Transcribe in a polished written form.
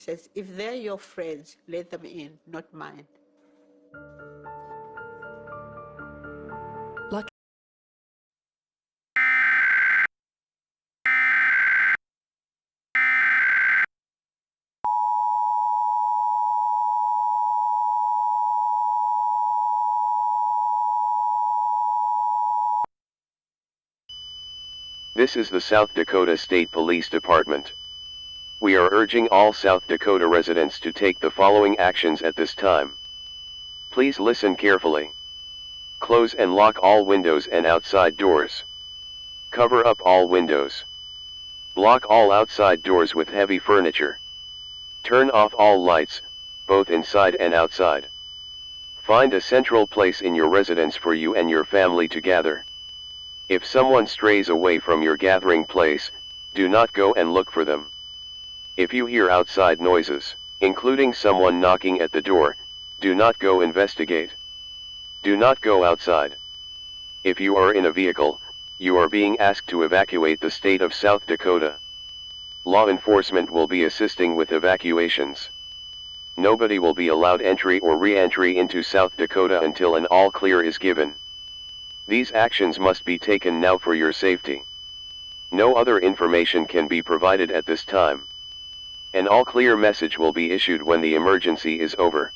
Says, if they're your friends, let them in, not mine. Like This is the South Dakota State Police Department. We are urging all South Dakota residents to take the following actions at this time. Please listen carefully. Close and lock all windows and outside doors. Cover up all windows. Block all outside doors with heavy furniture. Turn off all lights, both inside and outside. Find a central place in your residence for you and your family to gather. If someone strays away from your gathering place, do not go and look for them. If you hear outside noises, including someone knocking at the door, do not go investigate. Do not go outside. If you are in a vehicle, you are being asked to evacuate the state of South Dakota. Law enforcement will be assisting with evacuations. Nobody will be allowed entry or re-entry into South Dakota until an all clear is given. These actions must be taken now for your safety. No other information can be provided at this time. An all clear message will be issued when the emergency is over.